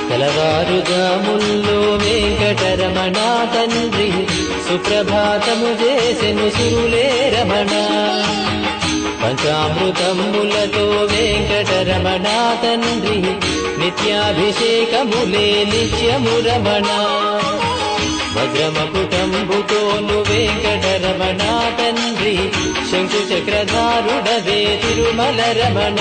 తెలవారుజాముల్లో వెంకటరమణ తండ్రి సుప్రభాతము చేసెను సురులే రమణ. పంచామృతములతో వెంకటరమణ తండ్రి నిత్యాభిషేకములే నిత్యము రమణ. వజ్రమకుటంబుతోను వెంకటరమణ తండ్రి శంకు చక్రధారుడవే తిరుమల రమణ.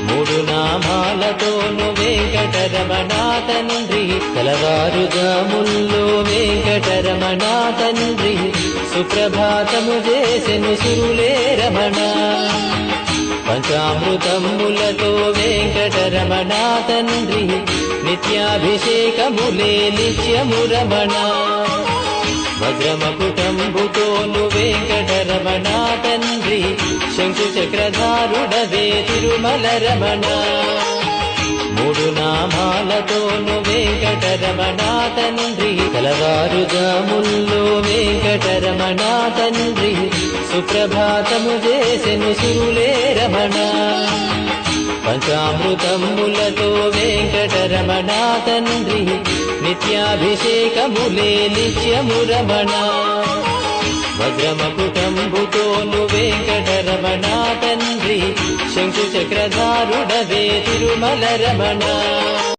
మూడు నామాలతోను వెంకటరమణ తండ్రి తెలవారుజాముల్లో వెంకటరమణ తండ్రి సుప్రభాతము చేసెను సురులే రమణ. పంచామృతములతో వెంకటరమణ తండ్రి నిత్యాభిషేకములే నిత్యము రమణ. వజ్రమకుటంబుతోను వెంకటరమణ తండ్రి శంకు చక్రధారుడవే తిరుమల రమణ. మూడు నామాలతోను వెంకటరమణ తండ్రి తెలవారుజాముల్లో వెంకటరమణ తండ్రి సుప్రభాతము చేసెను సురులే రమణ. పంచామృతములతో వెంకటరమణ తండ్రి నిత్యాభిషేకములే నిత్యము రమణ. వజ్రమకుటంబుతోను వెంకటరమణ తండ్రి శంకు చక్రధారుడవే తిరుమల రమణ.